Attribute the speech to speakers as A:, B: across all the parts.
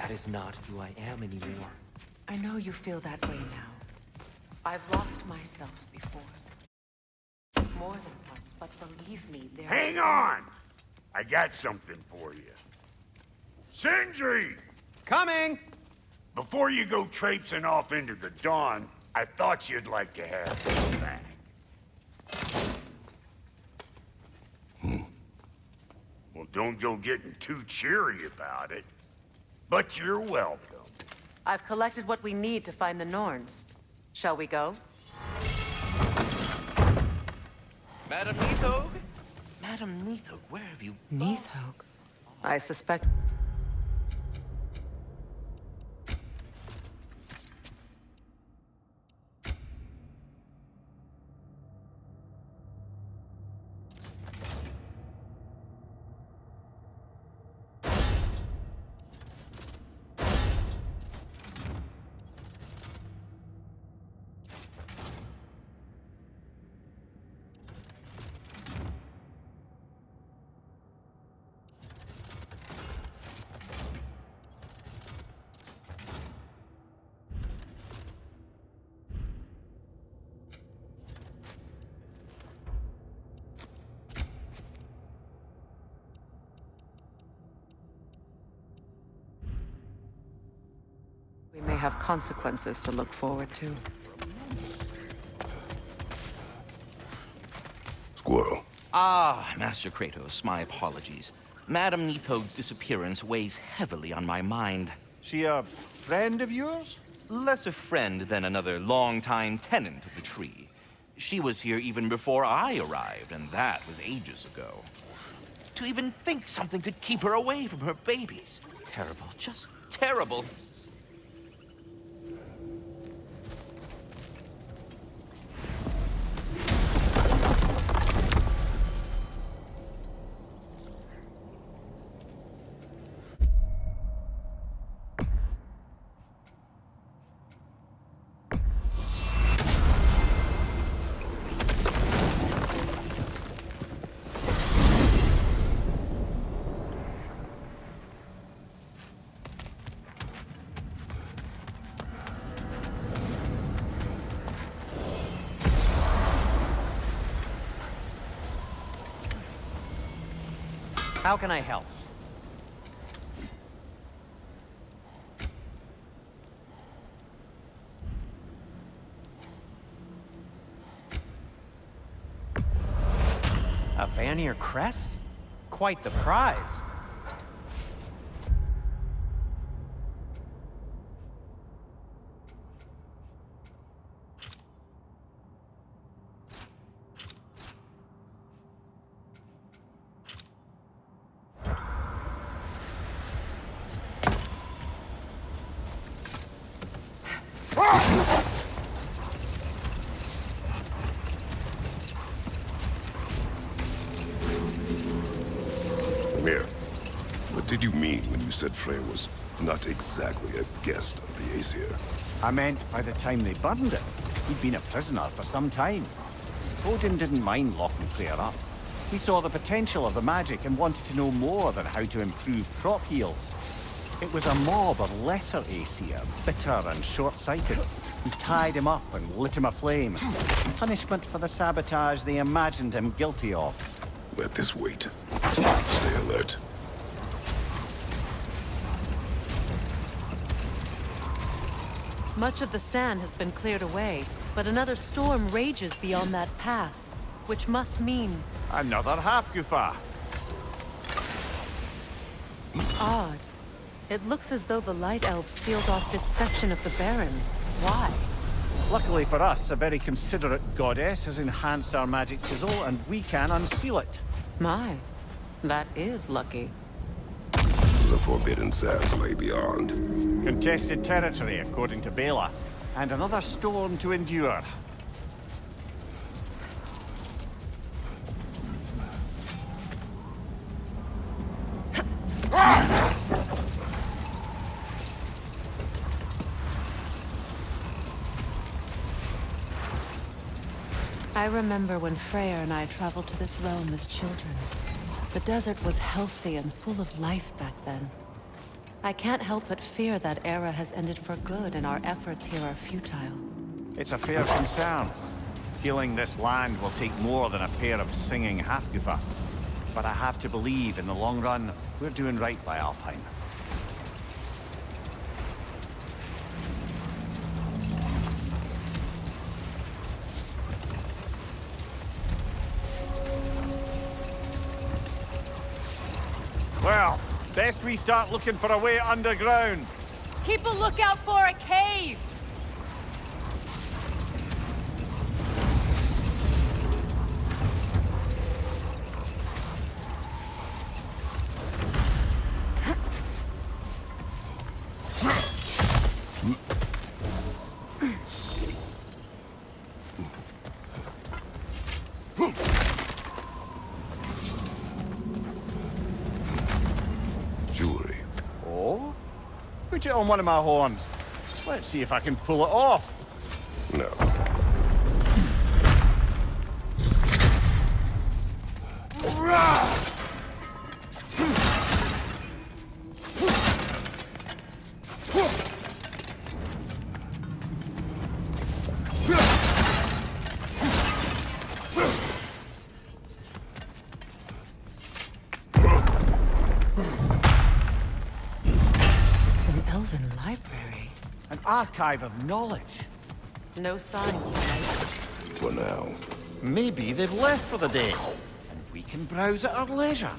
A: That is not who I am anymore.
B: I know you feel that way now. I've lost myself before. More than once, but believe me, there
C: Hang on! I got something for you. Sindri!
D: Coming!
C: Before you go traipsing off into the dawn, I thought you'd like to have this back. Well, don't go getting too cheery about it. But you're welcome.
B: I've collected what we need to find the Norns. Shall we go?
A: Madam Neathog? Madam Neathog, where have you gone?
B: Neathog? I suspect... We may have consequences to look forward to.
E: Squirrel.
A: Ah, Master Kratos, my apologies. Madam Neathog's disappearance weighs heavily on my mind.
D: She a friend of yours?
A: Less a friend than another long-time tenant of the tree. She was here even before I arrived, and that was ages ago. To even think something could keep her away from her babies. Terrible, just terrible.
D: How can I help? A Vanir crest? Quite the prize.
E: Mir, what did you mean when you said Freyr was not exactly a guest of the Aesir?
F: I meant by the time they burned it, he'd been a prisoner for some time. Odin didn't mind locking Freyr up. He saw the potential of the magic and wanted to know more than how to improve crop yields. It was a mob of lesser Aesir, bitter and short-sighted, who tied him up and lit him aflame. Punishment for the sabotage they imagined him guilty of.
E: Let this wait. Stay alert.
B: Much of the sand has been cleared away, but another storm rages beyond that pass, which must mean...
F: Another half-Gufa.
B: odd. It looks as though the Light Elves sealed off this section of the Barrens. Why?
F: Luckily for us, a very considerate goddess has enhanced our magic chisel, and we can unseal it.
B: My, that is lucky.
E: The forbidden sands lay beyond.
F: Contested territory, according to Bela, and another storm to endure.
B: I remember when Freyr and I traveled to this realm as children. The desert was healthy and full of life back then. I can't help but fear that era has ended for good and our efforts here are futile.
F: It's a fair concern. Healing this land will take more than a pair of singing Halfgoofer. But I have to believe, in the long run, we're doing right by Alfheim. Well, best we start looking for a way underground.
G: Keep a lookout for a cave!
E: Jewelry.
F: Oh? Put it on one of my horns. Let's see if I can pull it off.
E: No.
B: An elven library.
F: An archive of knowledge.
B: No sign of life.
E: For now.
F: Maybe they've left for the day, and we can browse at our leisure.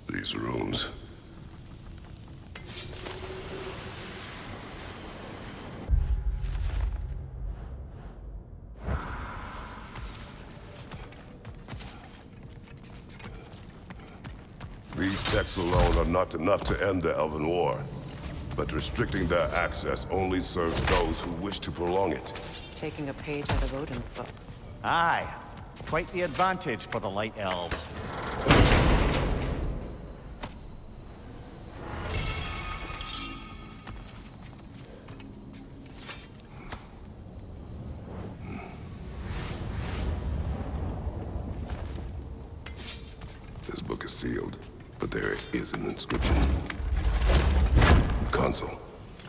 E: These rooms. These texts alone are not enough to end the Elven War, but restricting their access only serves those who wish to prolong it.
B: Taking a page out of Odin's book.
F: Aye. Quite the advantage for the Light Elves.
E: This book is sealed, but there is an inscription. The console.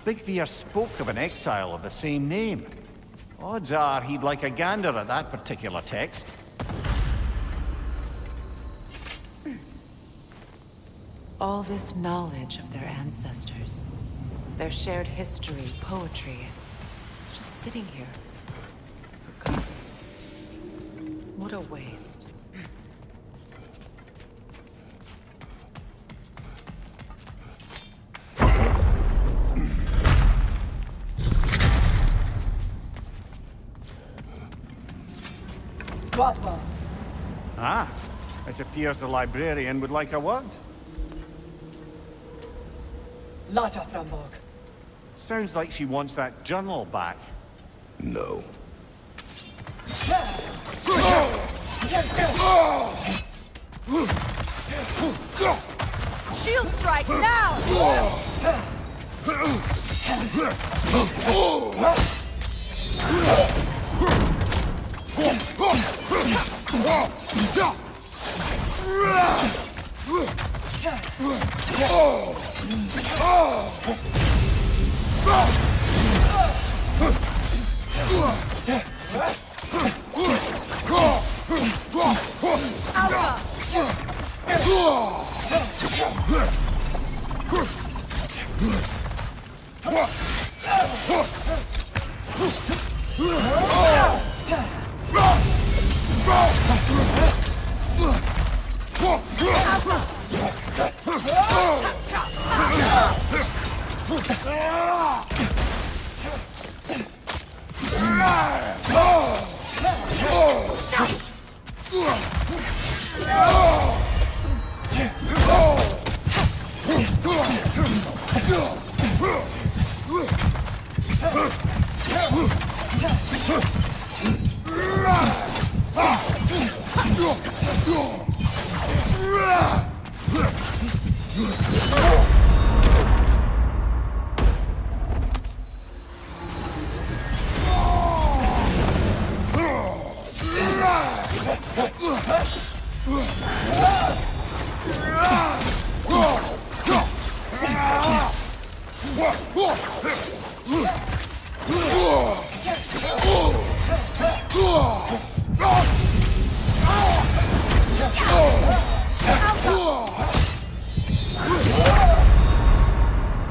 F: Big Veer spoke of an exile of the same name. Odds are he'd like a gander at that particular text.
B: All this knowledge of their ancestors, their shared history, poetry, just sitting here. Forgotten. What a waste.
F: Ah, it appears the librarian would like a word.
H: Lata Framborg.
F: Sounds like she wants that journal back.
E: No.
G: Shield strike now!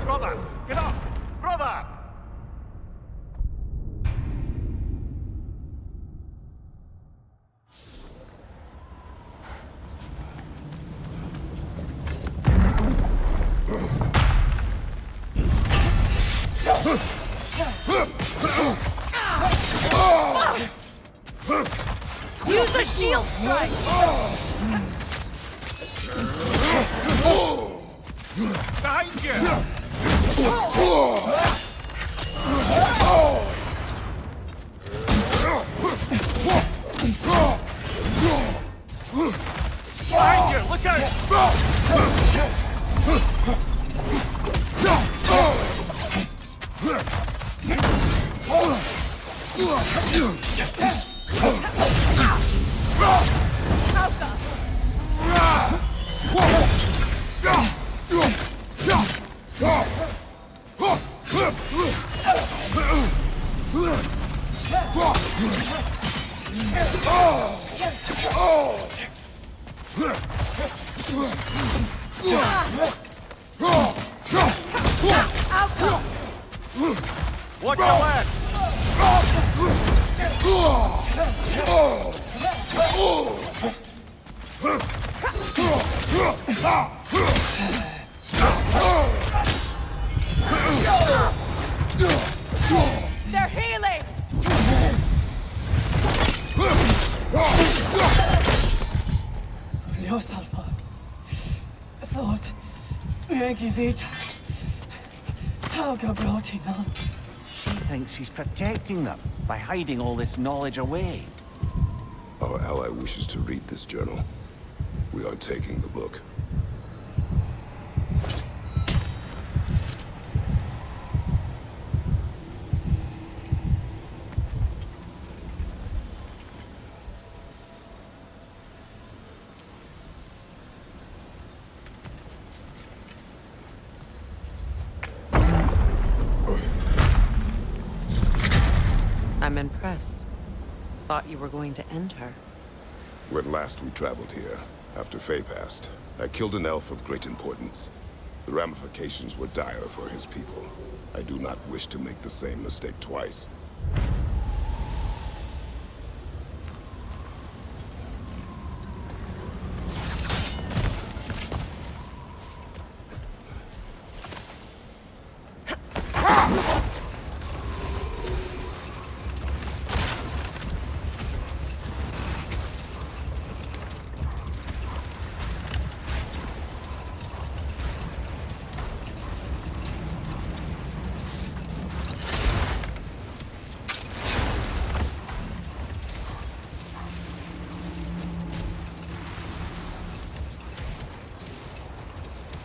C: Brother, get up! Brother!
G: Use the shield strike!
C: Behind you! Behind you! Look out! Watch your left!
G: They're healing!
H: Ljósalfa. Thought. Megivita. Talga brotina.
F: She thinks she's protecting them by hiding all this knowledge away.
E: Our ally wishes to read this journal. We are taking the book.
B: I'm impressed. Thought you were going to end her.
E: When last we traveled here, after Faye passed, I killed an elf of great importance. The ramifications were dire for his people. I do not wish to make the same mistake twice.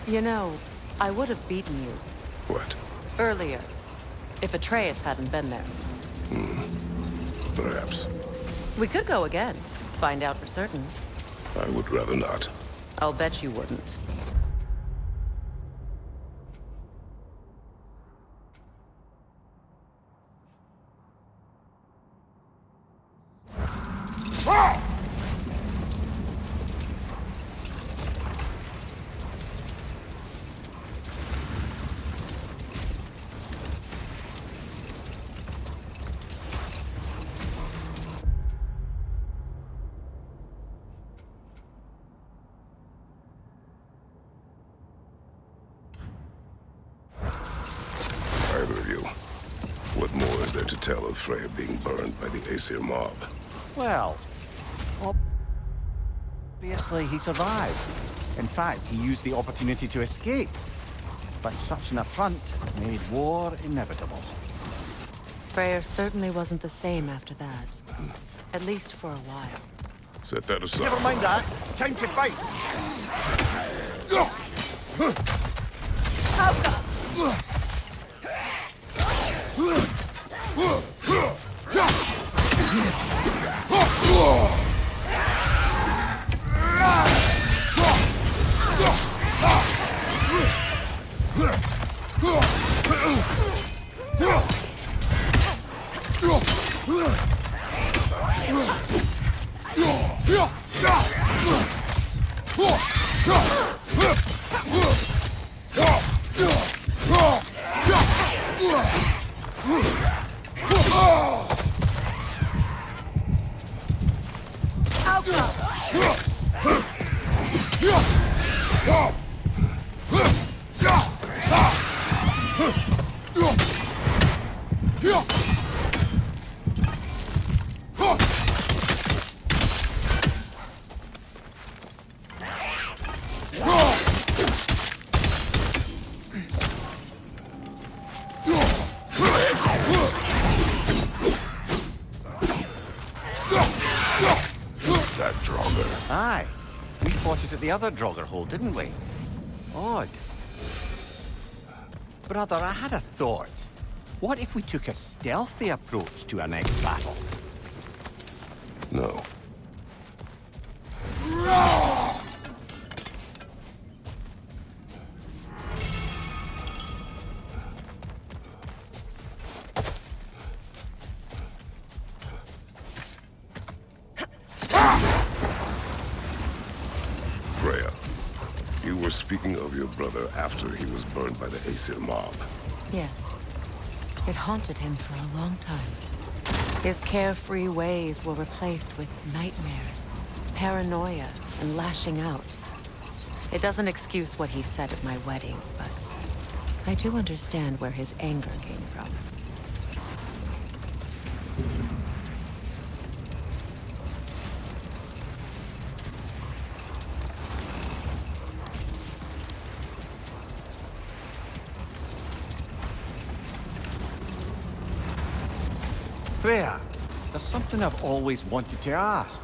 B: You know, I would have beaten you
E: What?
B: earlier if Atreus hadn't been there.
E: Perhaps.
B: We could go again, find out for certain.
E: I would rather not.
B: I'll bet you wouldn't.
E: Either of you. What more is there to tell of Freya being burned by the Aesir mob?
F: Well, obviously he survived. In fact, he used the opportunity to escape. But such an affront made war inevitable.
B: Freyr certainly wasn't the same after that. At least for a while.
E: Set that aside.
F: Never mind that. Time to fight. at the other Draugr hole, didn't we? Odd. Brother, I had a thought. What if we took a stealthy approach to our next battle?
E: No. Freya, you were speaking of your brother after he was burned by the Aesir mob.
B: Yes. It haunted him for a long time. His carefree ways were replaced with nightmares, paranoia, and lashing out. It doesn't excuse what he said at my wedding, but I do understand where his anger came from.
F: Freya, there's something I've always wanted to ask.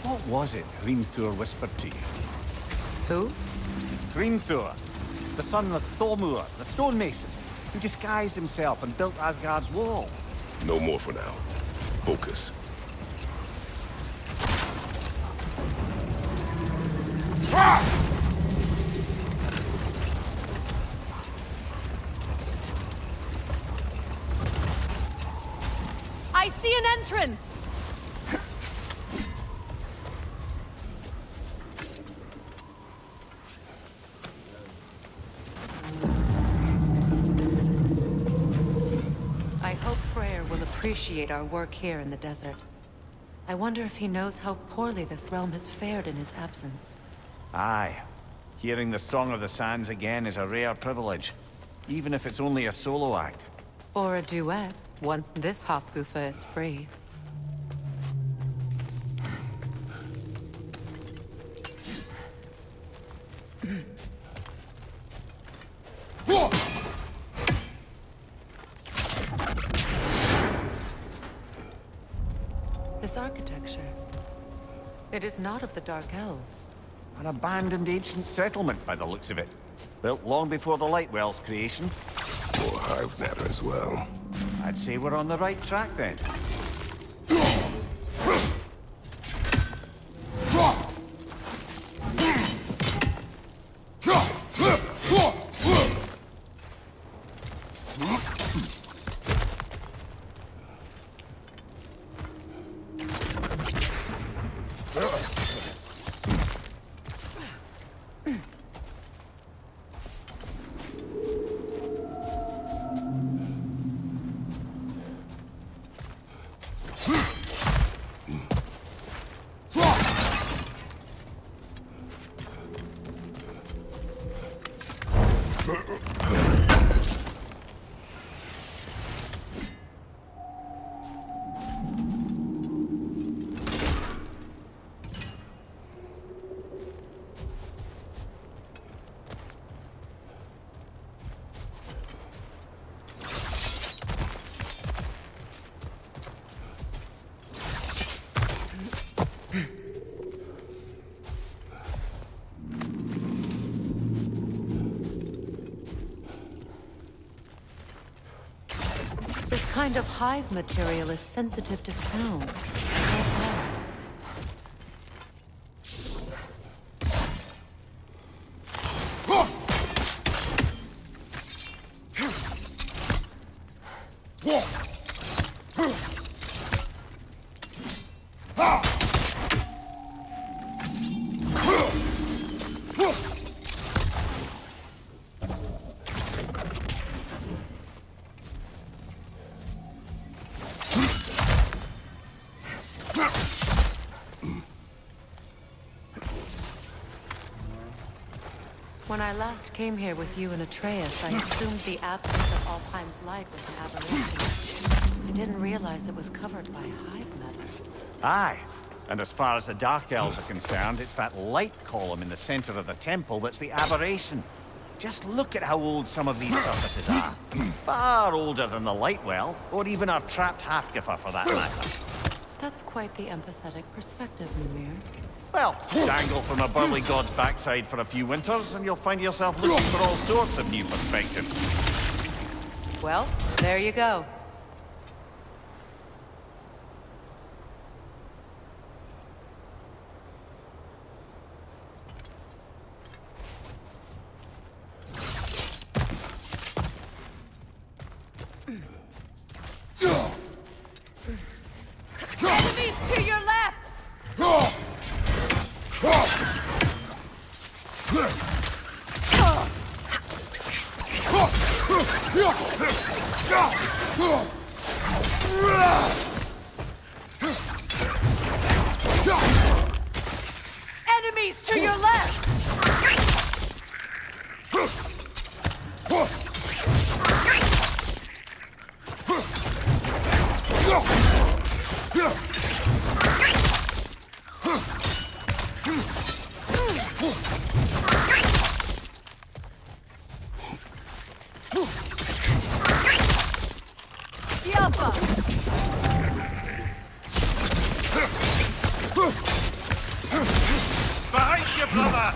F: What was it Hrimthur whispered to you?
B: Who?
F: Hrimthur, the son of Thormur, the stonemason, who disguised himself and built Asgard's wall.
E: No more for now. Focus.
G: I see an entrance!
B: I hope Freyr will appreciate our work here in the desert. I wonder if he knows how poorly this realm has fared in his absence.
F: Aye. Hearing the Song of the Sands again is a rare privilege, even if it's only a solo act.
B: Or a duet, once this Hofgufa is free. This architecture. It is not of the Dark Elves.
F: An abandoned ancient settlement by the looks of it. Built long before the Lightwell's creation.
E: Or Hive matter as well.
F: I'd say we're on the right track then.
B: This kind of hive material is sensitive to sound. How odd. When I last came here with you and Atreus, I assumed the absence of Alfheim's light was an aberration. I didn't realize it was covered by hive matter.
F: Aye. And as far as the Dark Elves are concerned, it's that light column in the center of the temple that's the aberration. Just look at how old some of these surfaces are. Far older than the Lightwell, or even our trapped Hafgifa for that matter.
B: That's quite the empathetic perspective, Mimir.
F: Well, dangle from a burly god's backside for a few winters, and you'll find yourself looking for all sorts of new perspectives.
B: Well, there you go.
G: Enemies to your left! Enemies to your left! Yelpa!
F: Behind you, brother!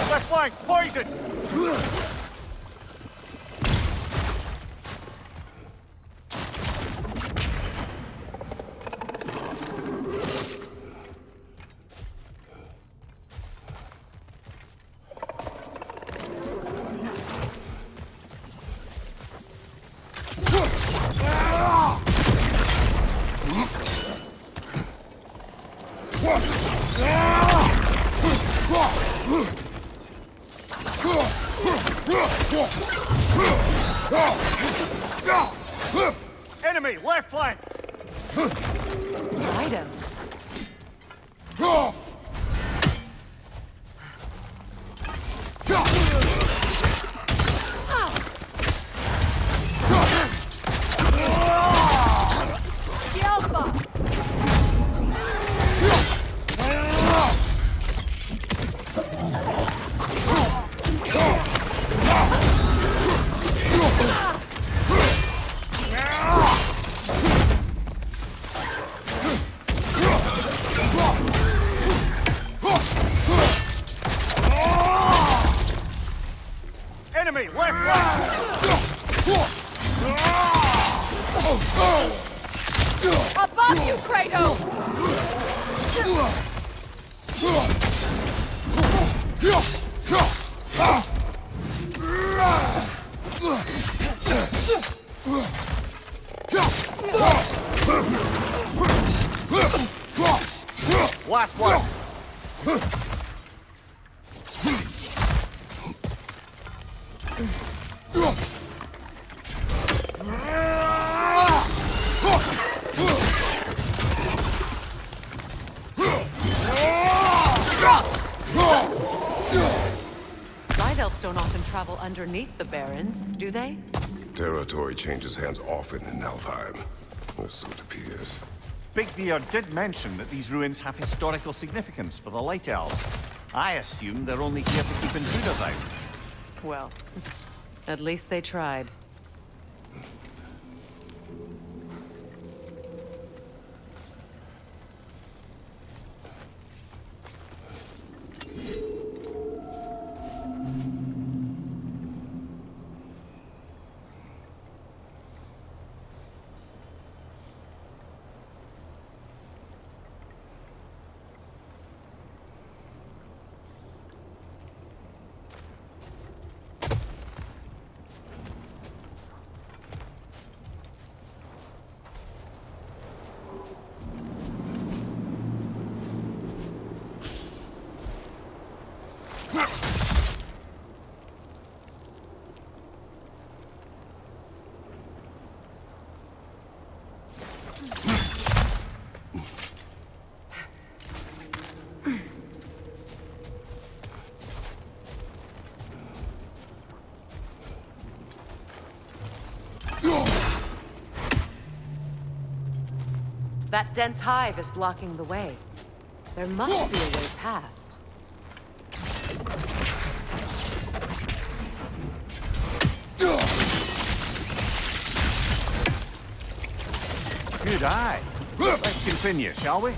F: Left flank, poison! Enemy, left flank!
B: Items.
G: Yelpa!
F: Enemy, left flank!
G: Above you, Kratos!
F: Last one!
B: Night elves don't often travel underneath the barrens, do they?
E: Territory changes hands often in Alfheim, or so it appears.
F: Big Beard did mention that these ruins have historical significance for the Light Elves. I assume they're only here to keep intruders out.
B: Well, at least they tried. That dense hive is blocking the way. There must be a way past.
F: Good eye. Let's continue, shall we?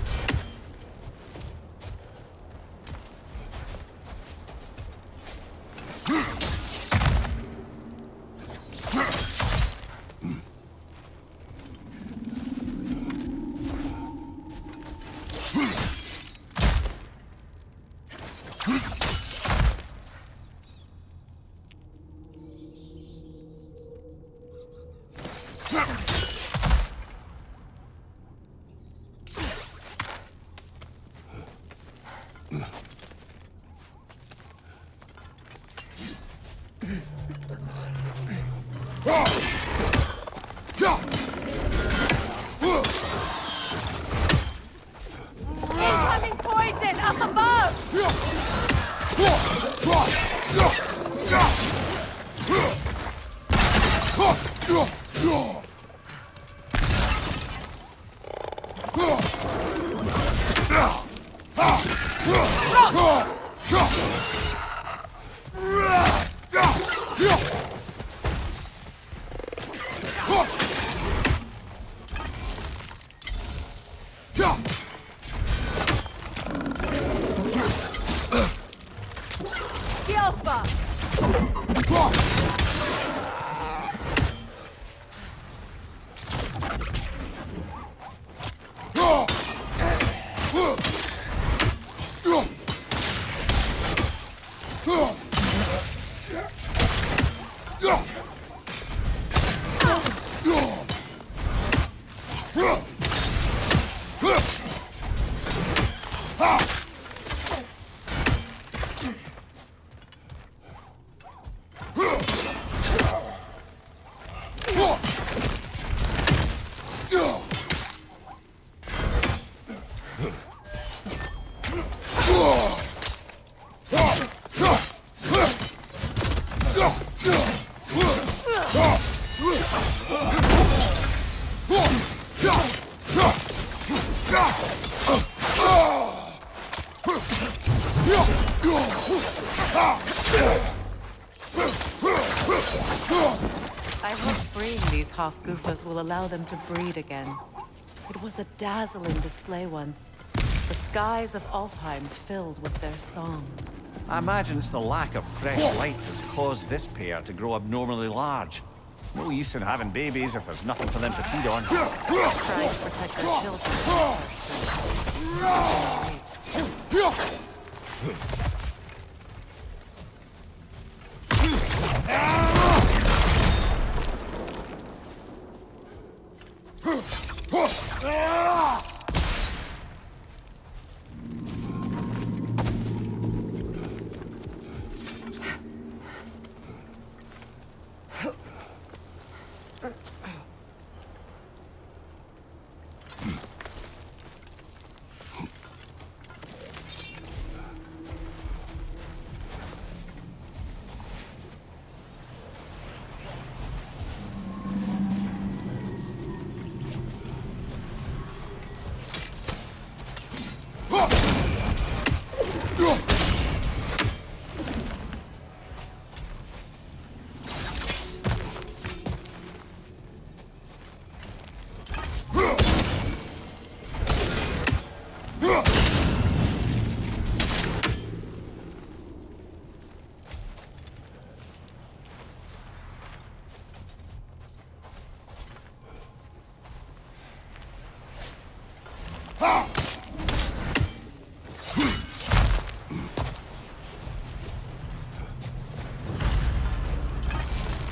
G: Incoming poison up above! Alpha!
B: I hope freeing these Hofgufas will allow them to breed again. It was a dazzling display once. The skies of Alfheim filled with their song.
F: I imagine it's the lack of fresh light that's caused this pair to grow abnormally large. No use in having babies if there's nothing for them to feed on.
B: Trying to protect their children.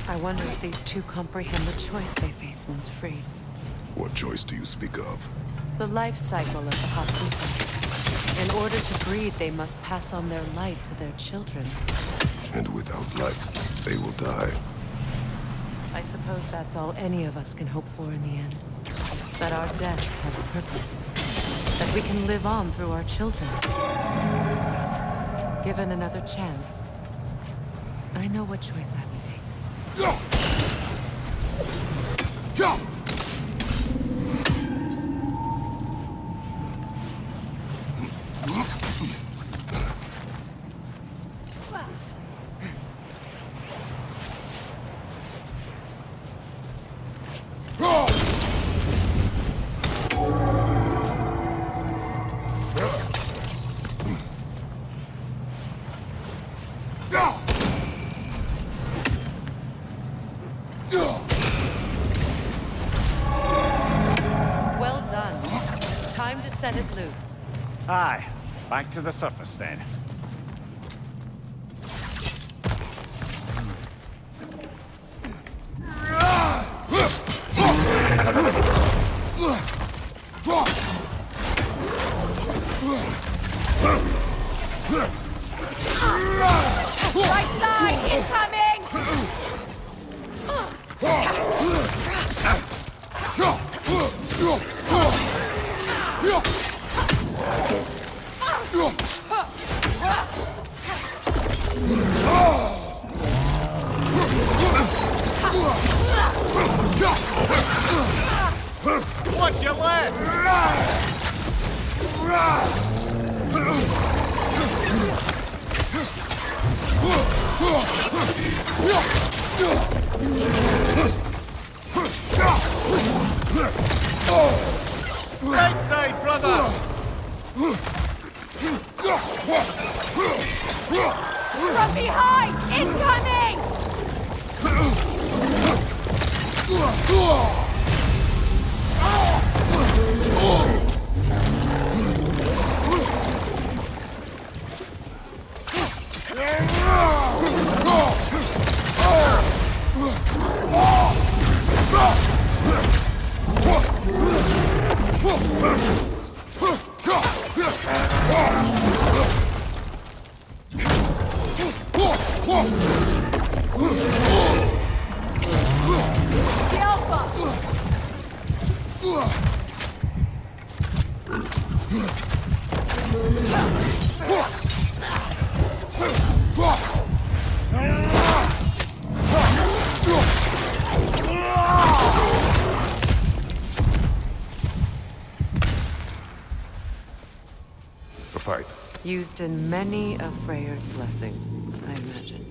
B: I wonder if these two comprehend the choice they face once freed.
E: What choice do you speak of?
B: The life cycle of the Hofgufa. In order to breed, they must pass on their light to their children.
E: And without light, they will die.
B: I suppose that's all any of us can hope for in the end. That our death has a purpose. That we can live on through our children. Given another chance, I know what choice I will make. Well done. Time to set it loose.
F: Aye, back to the surface then.
G: Right side, incoming!
F: Watch your left! Right side, brother!
G: From behind, incoming! The Alpha!
E: The pipe.
B: Used in many of Freyr's blessings, I imagine.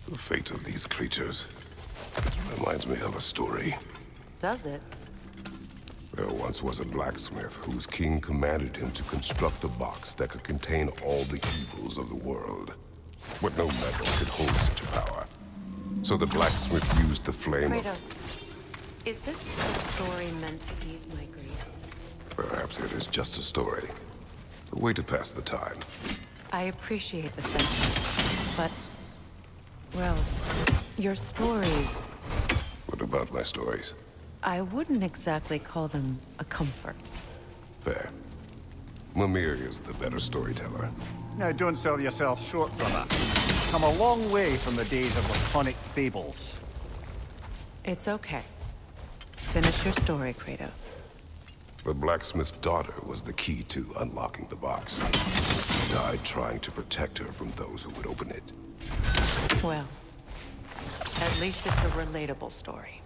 E: The fate of these creatures reminds me of a story.
B: Does it?
E: There once was a blacksmith whose king commanded him to construct a box that could contain all the evils of the world. But no metal could hold such a power. So the blacksmith used the flame of...
B: Kratos, is this a story meant to ease my grief?
E: Perhaps it is just a story. A way to pass the time.
B: I appreciate the sentiment, but... well, your stories...
E: What about my stories?
B: I wouldn't exactly call them a comfort.
E: Fair. Mimir is the better storyteller.
F: Now, don't sell yourself short, brother. Come a long way from the days of laconic fables.
B: It's okay. Finish your story, Kratos.
E: The blacksmith's daughter was the key to unlocking the box. She died trying to protect her from those who would open it.
B: Well, at least it's a relatable story.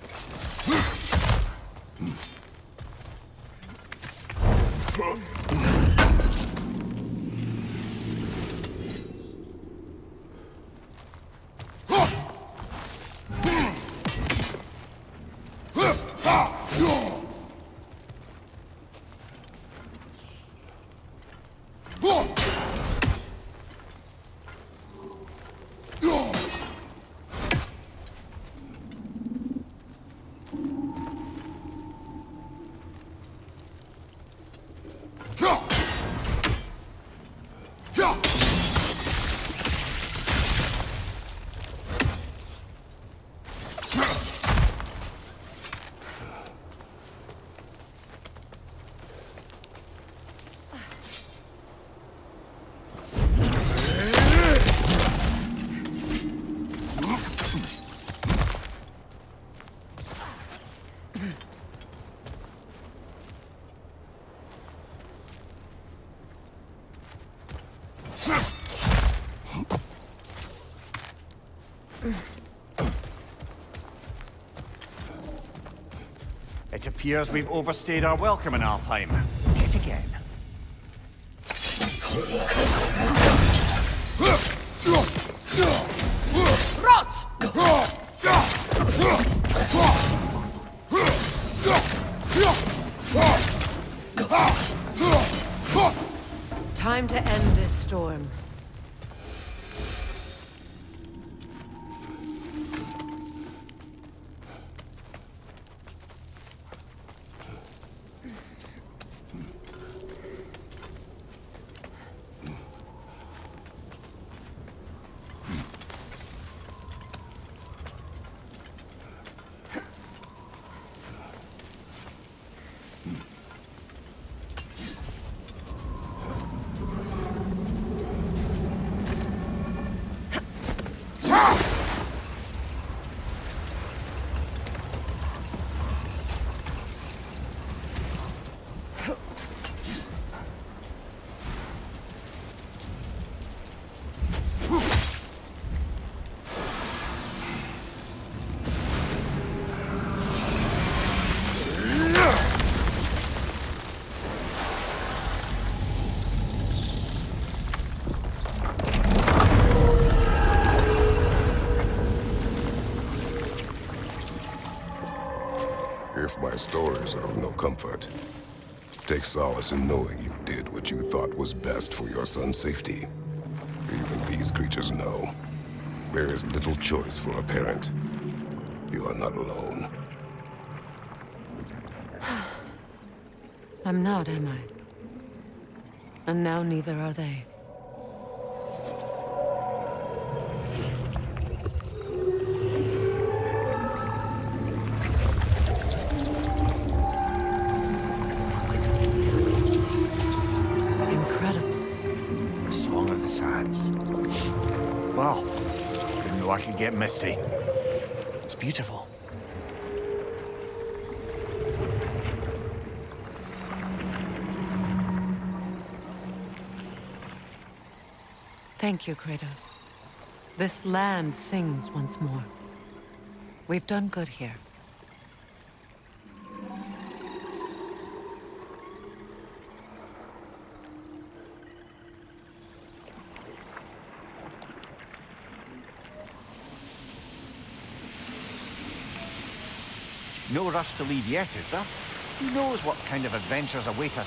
F: Appears we've overstayed our welcome in Alfheim. Yet again.
G: Rot!
B: Time to end this storm.
E: If my stories are of no comfort, take solace in knowing you did what you thought was best for your son's safety. Even these creatures know. There is little choice for a parent. You are not alone.
B: I'm not, am I? And now neither are they.
F: The Song of the Sands. Wow. Didn't know I could get misty. It's beautiful.
B: Thank you, Kratos. This land sings once more. We've done good here.
F: No rush to leave yet, is there? Who knows what kind of adventures await us